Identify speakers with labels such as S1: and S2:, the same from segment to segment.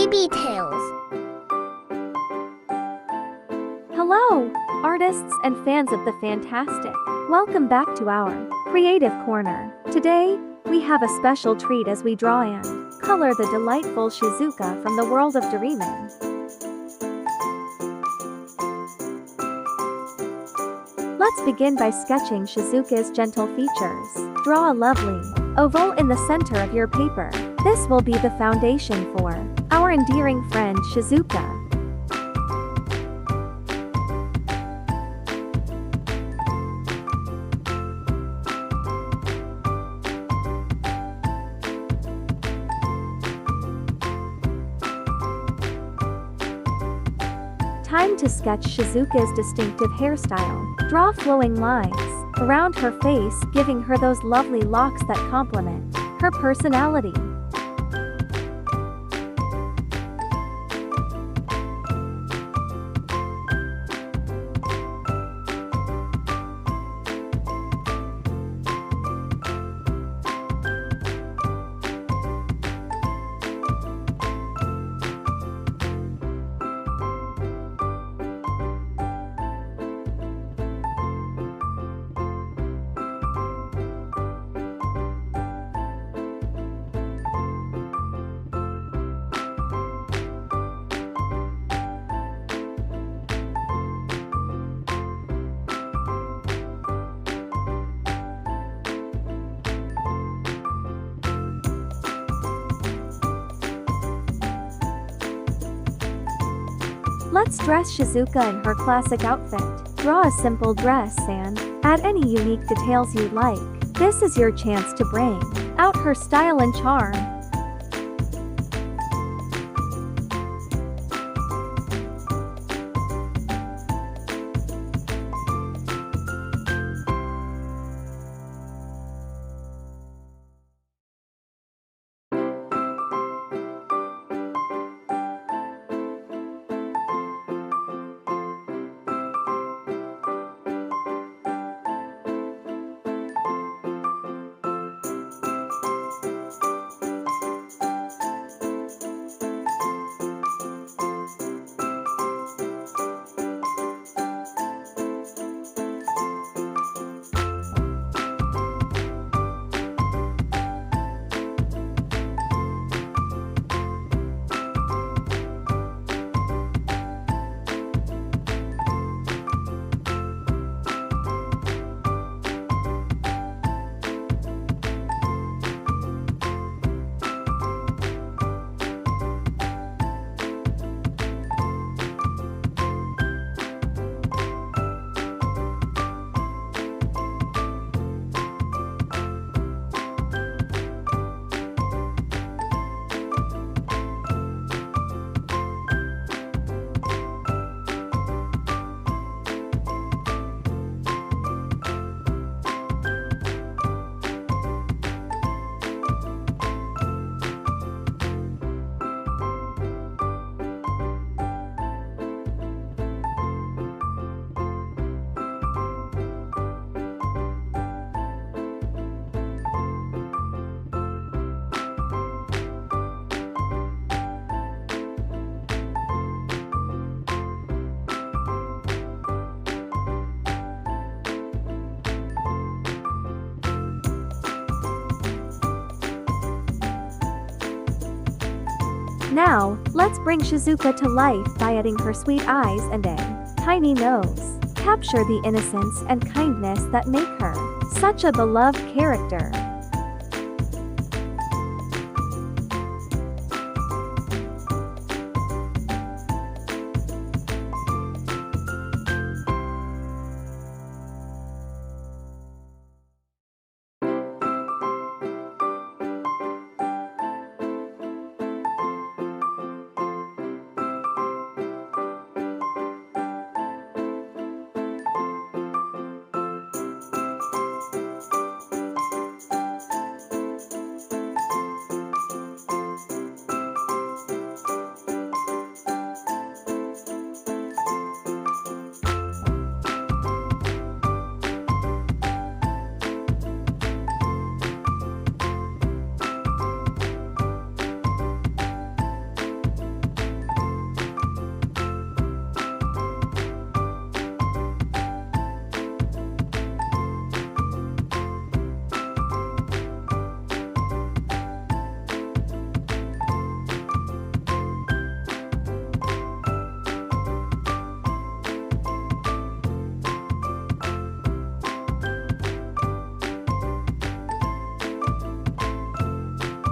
S1: BabyTales.
S2: Hello, artists and fans of the fantastic. Welcome back to our Creative Corner. Today, we have a special treat as we draw and color the delightful Shizuka from the world of Doraemon. Let's begin by sketching Shizuka's gentle features. Draw a lovely oval in the center of your paper. This will be the foundation for our endearing friend Shizuka. Time to sketch Shizuka's distinctive hairstyle. Draw flowing lines around her face, giving her those lovely locks that complement her personality. Let's dress Shizuka in her classic outfit. Draw a simple dress and add any unique details you'd like. This is your chance to bring out her style and charm. Now, let's bring Shizuka to life by adding her sweet eyes and a tiny nose. Capture the innocence and kindness that make her such a beloved character.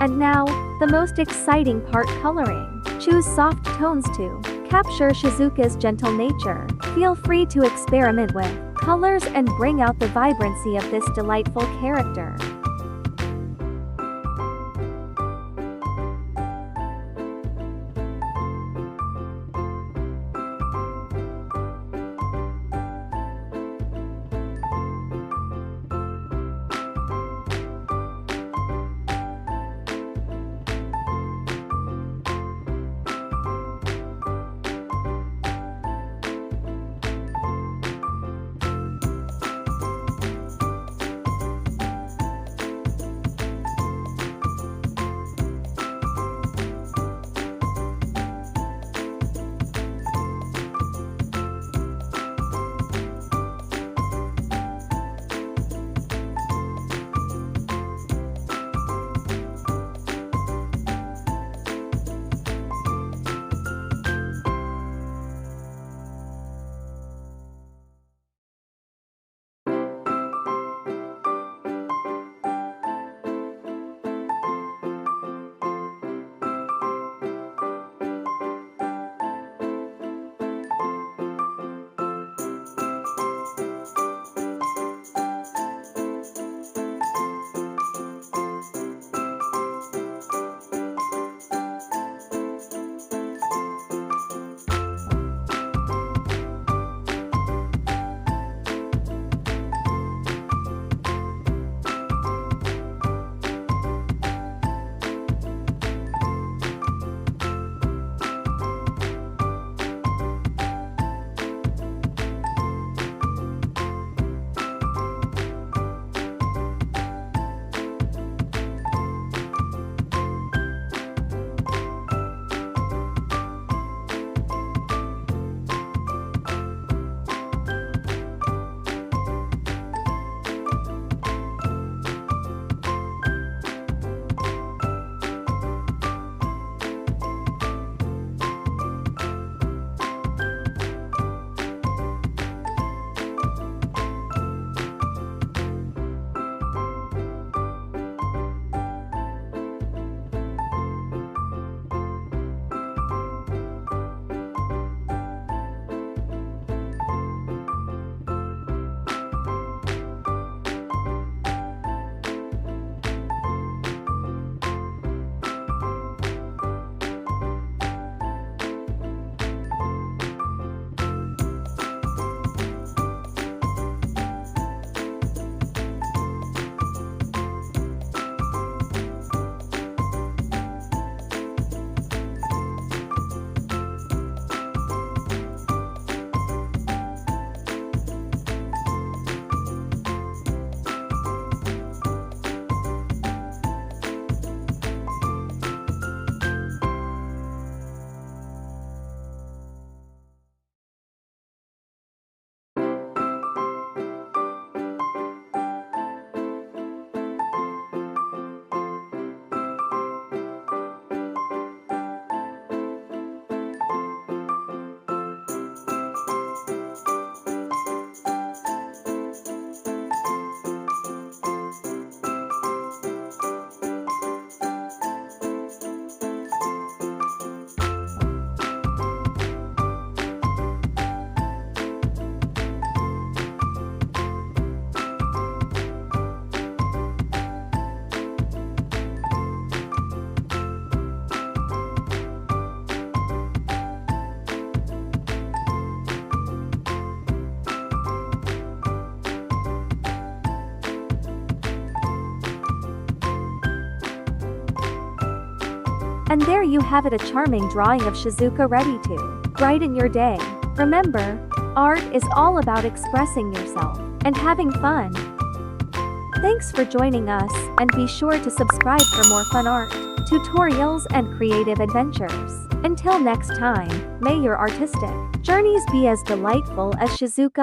S2: And now, the most exciting part, coloring. Choose soft tones to capture Shizuka's gentle nature. Feel free to experiment with colors and bring out the vibrancy of this delightful character. And there you have it, a charming drawing of Shizuka ready to brighten your day. Remember, art is all about expressing yourself and having fun. Thanks for joining us, and be sure to subscribe for more fun art, tutorials and creative adventures. Until next time, may your artistic journeys be as delightful as Shizuka.